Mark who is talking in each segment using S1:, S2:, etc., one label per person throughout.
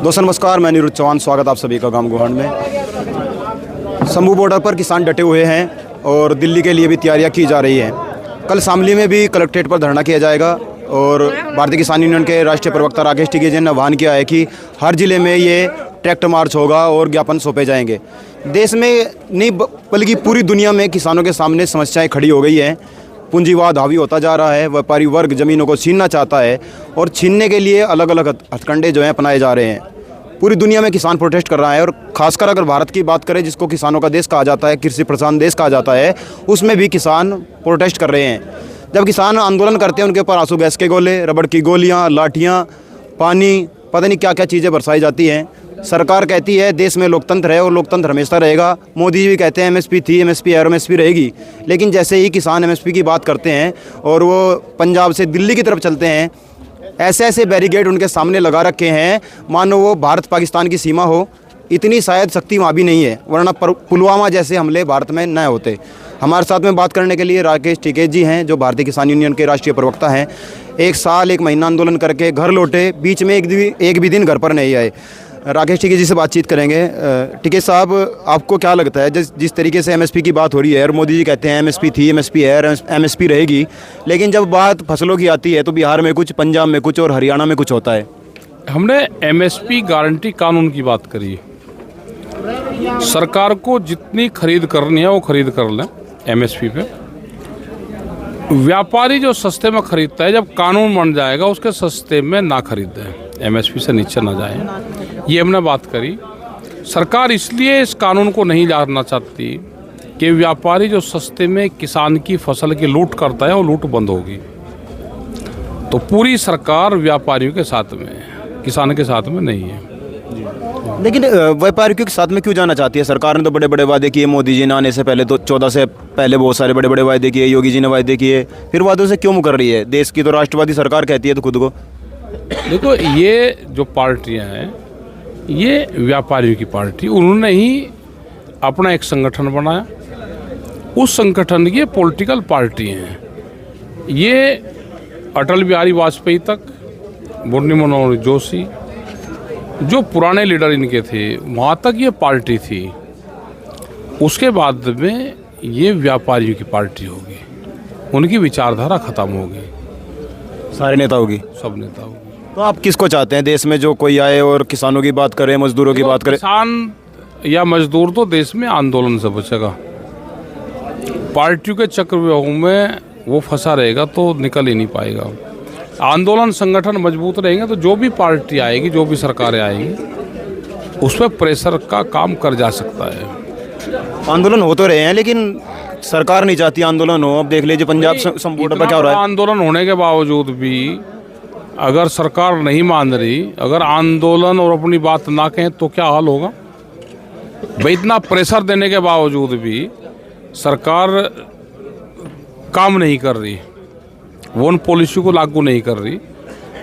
S1: दोस्तों नमस्कार, मैं निरुद्ध चौहान। स्वागत आप सभी का गांव गोहांड में। शंभू बॉर्डर पर किसान डटे हुए हैं और दिल्ली के लिए भी तैयारियां की जा रही हैं। कल शामली में भी कलेक्ट्रेट पर धरना किया जाएगा और भारतीय किसान यूनियन के राष्ट्रीय प्रवक्ता राकेश टिकेजी ने आह्वान किया है कि हर जिले में ये ट्रैक्टर मार्च होगा और ज्ञापन सौंपे जाएंगे। देश में नहीं बल्कि पूरी दुनिया में किसानों के सामने समस्याएं खड़ी हो गई हैं। पूंजीवाद हावी होता जा रहा है, व्यापारी वर्ग ज़मीनों को छीनना चाहता है और छीनने के लिए अलग अलग हथकंडे जो हैं अपनाए जा रहे हैं। पूरी दुनिया में किसान प्रोटेस्ट कर रहा है और खासकर अगर भारत की बात करें, जिसको किसानों का देश कहा जाता है, कृषि प्रधान देश कहा जाता है, उसमें भी किसान प्रोटेस्ट कर रहे हैं। जब किसान आंदोलन करते हैं उनके ऊपर आंसू गैस के गोले, रबड़ की गोलियां, लाठियां, पानी, पता नहीं क्या क्या चीज़ें बरसाई जाती हैं। सरकार कहती है देश में लोकतंत्र है और लोकतंत्र हमेशा रहेगा। मोदी जी भी कहते हैं एमएसपी थी, एमएसपी है और एमएसपी रहेगी। लेकिन जैसे ही किसान एमएसपी की बात करते हैं और वो पंजाब से दिल्ली की तरफ चलते हैं, ऐसे ऐसे बैरिकेड उनके सामने लगा रखे हैं मानो वो भारत पाकिस्तान की सीमा हो। इतनी शायद शक्ति वहाँ भी नहीं है, वरना पुलवामा जैसे हमले भारत में न होते। हमारे साथ में बात करने के लिए राकेश टिकेजी जी हैं, जो भारतीय किसान यूनियन के राष्ट्रीय प्रवक्ता हैं। 1 साल 1 महीना आंदोलन करके घर लौटे, बीच में एक भी दिन घर पर नहीं आए। राकेश टिकेजी जी से बातचीत करेंगे। टिकेजी साहब, आपको क्या लगता है जिस तरीके से एमएसपी की बात हो रही है और मोदी जी कहते हैं एमएसपी थी, एमएसपी है, एमएसपी रहेगी, लेकिन जब बात फसलों की आती है तो बिहार में कुछ, पंजाब में कुछ और हरियाणा में कुछ होता है।
S2: हमने एमएसपी गारंटी कानून की बात करी। सरकार को जितनी खरीद करनी है वो खरीद कर लें एमएसपी पे। व्यापारी जो सस्ते में खरीदता है, जब कानून बन जाएगा उसके सस्ते में ना खरीदें, एमएसपी से नीचे ना जाए। ये हमने बात करी। सरकार इसलिए इस कानून को नहीं लाना चाहती कि व्यापारी जो सस्ते में किसान की फसल की लूट करता है वो लूट बंद होगी। तो पूरी सरकार व्यापारियों के साथ में है, किसान के साथ में नहीं है।
S1: लेकिन व्यापारियों के साथ में क्यों जाना चाहती है सरकार? ने तो बड़े बड़े वादे किए, मोदी जी ने आने से पहले तो 14 से पहले बहुत सारे बड़े बड़े वादे किए, योगी जी ने वादे किए, फिर वादों से क्यों मुकर रही है? देश की तो राष्ट्रवादी सरकार कहती है तो खुद को।
S2: देखो, ये जो पार्टियां हैं ये व्यापारियों की पार्टी, उन्होंने ही अपना एक संगठन बनाया। उस संगठन की पॉलिटिकल पार्टी हैं। ये अटल बिहारी वाजपेयी तक, मुरली मनोहर जोशी, जो पुराने लीडर इनके थे, वहाँ तक ये पार्टी थी। उसके बाद में ये व्यापारियों की पार्टी होगी, उनकी विचारधारा खत्म होगी,
S1: सारे नेता होगी,
S2: सब नेता होगी।
S1: तो आप किसको चाहते हैं देश में, जो कोई आए और किसानों की बात करे, मजदूरों की बात करे?
S2: किसान या मजदूर तो देश में आंदोलन से बचेगा। पार्टियों के चक्रव्यूह में वो फंसा रहेगा तो निकल ही नहीं पाएगा। आंदोलन संगठन मजबूत रहेंगे तो जो भी पार्टी आएगी, जो भी सरकारें आएंगी, उस पर प्रेशर का काम कर जा सकता है।
S1: आंदोलन हो तो रहे हैं लेकिन सरकार नहीं चाहती आंदोलन हो। अब देख लीजिए पंजाब संपूर्ण पर क्या हो रहा है।
S2: आंदोलन होने के बावजूद भी अगर सरकार नहीं मान रही, अगर आंदोलन और अपनी बात ना कहें तो क्या हाल होगा भाई? इतना प्रेशर देने के बावजूद भी सरकार काम नहीं कर रही, वो उन पॉलिसी को लागू नहीं कर रही।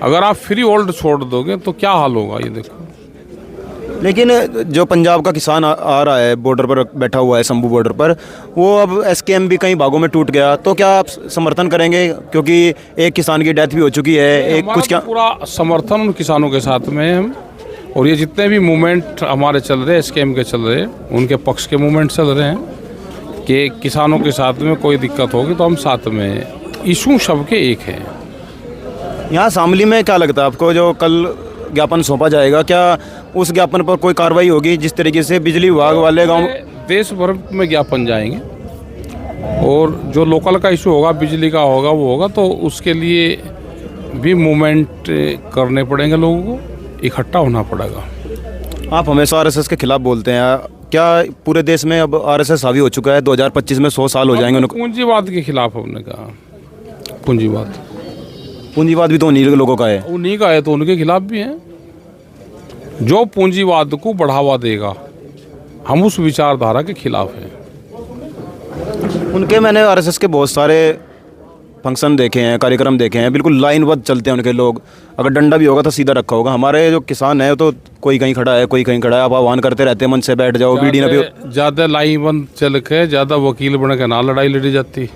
S2: अगर आप फ्री होल्ड छोड़ दोगे तो क्या हाल होगा, ये देखो।
S1: लेकिन जो पंजाब का किसान आ रहा है, बॉर्डर पर बैठा हुआ है, शंभू बॉर्डर पर, वो अब एसकेएम भी कई भागों में टूट गया, तो क्या आप समर्थन करेंगे? क्योंकि एक किसान की डेथ भी हो चुकी है। एक कुछ क्या
S2: पूरा समर्थन उन किसानों के साथ में है हम। और ये जितने भी मूवमेंट हमारे चल रहे हैं, एसकेएम के चल रहे हैं, उनके पक्ष के मूवमेंट चल रहे हैं कि किसानों के साथ में कोई दिक्कत होगी तो हम साथ में। इशू सबके एक है।
S1: यहाँ शामली में क्या लगता है आपको, जो कल ज्ञापन सौंपा जाएगा, क्या उस ज्ञापन पर कोई कार्रवाई होगी? जिस तरीके से बिजली विभाग वाले गांव,
S2: देश भर में ज्ञापन जाएंगे और जो लोकल का इशू होगा, बिजली का होगा, वो होगा, तो उसके लिए भी मूवमेंट करने पड़ेंगे, लोगों को इकट्ठा होना पड़ेगा।
S1: आप हमेशा आरएसएस के खिलाफ बोलते हैं, क्या पूरे देश में अब आरएसएस हावी हो चुका है? 2025 में 100 साल हो जाएंगे उनको।
S2: पूंजीवाद के खिलाफ हमने कहा।
S1: पूंजीवाद भी तो उन्हीं लोगों का है।
S2: उन्हीं का है तो उनके खिलाफ भी हैं। जो पूंजीवाद को बढ़ावा देगा, हम उस विचारधारा के खिलाफ हैं।
S1: उनके मैंने आरएसएस के बहुत सारे फंक्शन देखे हैं, कार्यक्रम देखे हैं, बिल्कुल लाइनबद्ध चलते हैं उनके लोग। अगर डंडा भी होगा तो सीधा रखा होगा। हमारे जो किसान है तो कोई कहीं खड़ा है, कोई कहीं खड़ा है, आप आह्वान करते रहते हैं मन से बैठ जाओ, बीड़ी ना पियो।
S2: ज़्यादा लाइनबद्ध चल के ज़्यादा वकील बन के ना लड़ाई लड़ी जाती,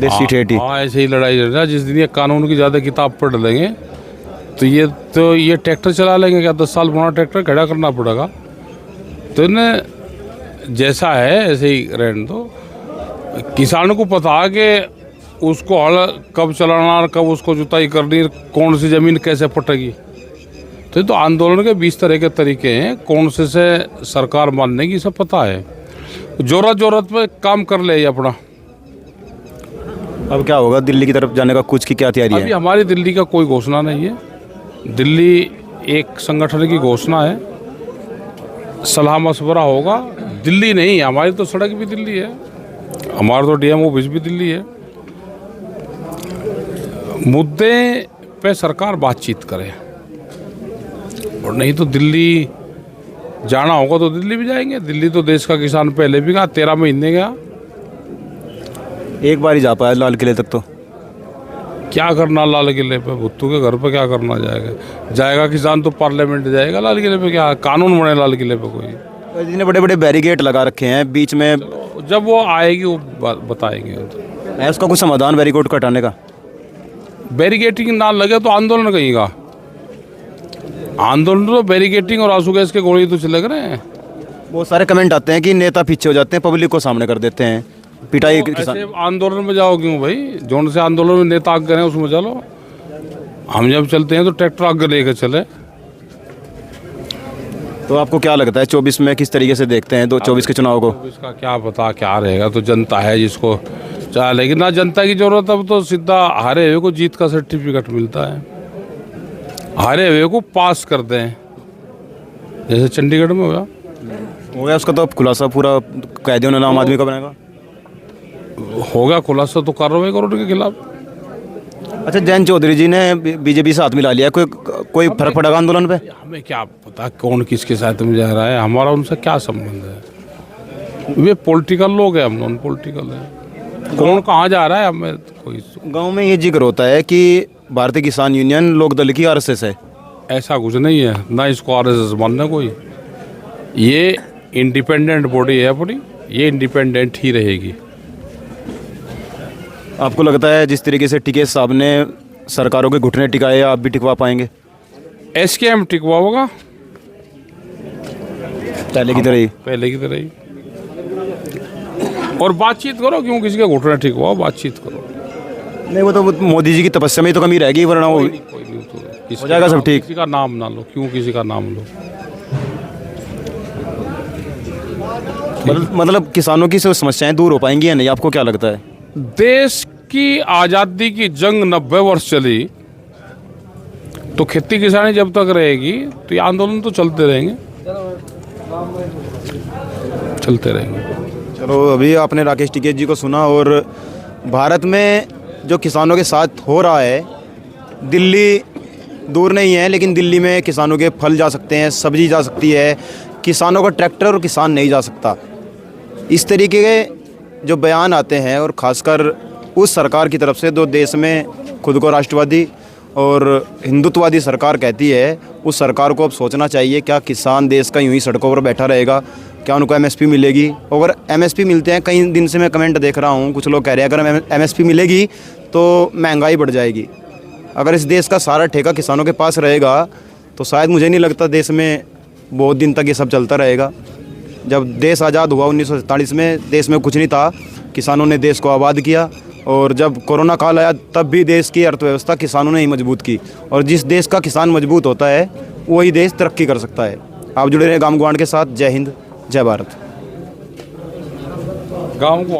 S1: देसी ठेठी।
S2: हाँ, ऐसे ही लड़ाई लड़ रहा। जिस दिन ये कानून की ज़्यादा किताब पढ़ लेंगे तो ये ट्रैक्टर चला लेंगे क्या? 10 साल पुराना ट्रैक्टर खड़ा करना पड़ेगा। तो इन्हें जैसा है ऐसे ही रहने दो। किसान को पता है कि उसको हल कब चलाना, कब उसको जुताई करनी, कौन सी ज़मीन कैसे पटेगी। तो ये तो आंदोलन के 20 तरह के तरीके हैं, कौन से सरकार मानने की सब पता है। ज़रूरत पे काम कर ले अपना।
S1: अब क्या होगा? दिल्ली की तरफ जाने का कुछ की क्या तैयारी
S2: अभी
S1: है?
S2: हमारी दिल्ली का कोई घोषणा नहीं है। दिल्ली एक संगठन की घोषणा है, सलाह मशवरा होगा। दिल्ली नहीं, हमारी तो सड़क भी दिल्ली है, हमारा तो डीएम ऑफिस भी दिल्ली है। मुद्दे पे सरकार बातचीत करे, और नहीं तो दिल्ली जाना होगा तो दिल्ली भी जाएंगे। दिल्ली तो देश का किसान पहले भी गया, 13 महीने गया।
S1: एक बार ही जा पाया लाल किले तक, तो
S2: क्या करना लाल किले पे? भुट्टू के घर पे क्या करना जाएगा किसान तो पार्लियामेंट जाएगा। लाल किले पे क्या कानून बने? लाल किले पे कोई
S1: इतने बड़े बड़े बैरिकेड लगा रखे हैं बीच में,
S2: जब वो आएगी वो बताएंगे।
S1: है उसका कुछ समाधान बैरिकेड को हटाने का?
S2: बैरिकेटिंग ना लगे तो आंदोलन कहीं का? आंदोलन तो बैरिकेटिंग और आंसू गैस के गोली तो चले रहे हैं।
S1: बहुत सारे कमेंट आते हैं कि नेता पीछे हो जाते हैं, पब्लिक को सामने कर देते हैं, पिटाई
S2: तो
S1: किसान।
S2: ऐसे आंदोलन में जाओ क्यों भाई? जौन से आंदोलन में नेता आगे हैं उसमें चलो। हम जब चलते हैं तो ट्रैक्टर आगे लेकर चले।
S1: तो आपको क्या लगता है 24 में किस तरीके से देखते हैं 24 के चुनाव को?
S2: इसका क्या पता क्या रहेगा, तो जनता है जिसको चाह। लेकिन ना जनता की जरूरत, अब तो सीधा हारे हुए को जीत का सर्टिफिकेट मिलता है, हारे हुए को पास कर दें, जैसे चंडीगढ़ में
S1: हो गया उसका तो अब खुलासा पूरा कैदी ने आम आदमी का बनेगा।
S2: होगा खुलासा तो कार्रवाई करो उनके खिलाफ।
S1: अच्छा, जयंत चौधरी जी ने बीजेपी से हाथ मिला लिया, कोई फर्क पड़ेगा आंदोलन पे?
S2: हमें क्या पता कौन किसके साथ में जा रहा है, हमारा उनसे क्या संबंध है। वे पॉलिटिकल लोग हैं, हम नॉन पॉलिटिकल हैं। कौन कहाँ जा रहा है हमें कोई।
S1: गांव में ये जिक्र होता है कि भारतीय किसान यूनियन लोक दल की आरएसएस है।
S2: ऐसा कुछ नहीं है, ना इसको आरएसएस मानना कोई। ये इंडिपेंडेंट बॉडी है अपनी, ये इंडिपेंडेंट ही रहेगी।
S1: आपको लगता है जिस तरीके से टिकैत साहब ने सरकारों के घुटने टिकाए, आप भी टिकवा पाएंगे?
S2: एसकेएम टिकवा होगा
S1: पहले की तरह ही?
S2: पहले की तरह ही। और बातचीत करो, क्यों किसी के घुटने टिकवाओ, बातचीत करो।
S1: नहीं, वो तो मोदी जी की तपस्या में ही तो कमी रहेगी, वरना वो
S2: कोई नहीं तो
S1: हो जाएगा सब ठीक।
S2: किसी का नाम ना लो, क्यों किसी का नाम लो।
S1: मतलब किसानों की सब समस्याएं दूर हो पाएंगी या नहीं, आपको क्या लगता है?
S2: देश की आज़ादी की जंग 90 वर्ष चली, तो खेती किसानी जब तक रहेगी तो ये आंदोलन तो चलते रहेंगे।
S1: चलो, अभी आपने राकेश टिकैत जी को सुना, और भारत में जो किसानों के साथ हो रहा है, दिल्ली दूर नहीं है, लेकिन दिल्ली में किसानों के फल जा सकते हैं, सब्जी जा सकती है, किसानों का ट्रैक्टर और किसान नहीं जा सकता। इस तरीके के जो बयान आते हैं, और ख़ासकर उस सरकार की तरफ से जो देश में खुद को राष्ट्रवादी और हिंदुत्ववादी सरकार कहती है, उस सरकार को अब सोचना चाहिए, क्या किसान देश का यूं ही सड़कों पर बैठा रहेगा? क्या उनको एमएसपी मिलेगी? अगर एमएसपी मिलते हैं, कई दिन से मैं कमेंट देख रहा हूं, कुछ लोग कह रहे हैं अगर एमएसपी मिलेगी तो महंगाई बढ़ जाएगी। अगर इस देश का सारा ठेका किसानों के पास रहेगा तो शायद मुझे नहीं लगता देश में बहुत दिन तक ये सब चलता रहेगा। जब देश आज़ाद हुआ 1947 में, देश में कुछ नहीं था, किसानों ने देश को आबाद किया, और जब कोरोना काल आया तब भी देश की अर्थव्यवस्था किसानों ने ही मजबूत की। और जिस देश का किसान मजबूत होता है वही देश तरक्की कर सकता है। आप जुड़े रहे गांव गुआंढ के साथ। जय हिंद, जय भारत।
S2: गाँव को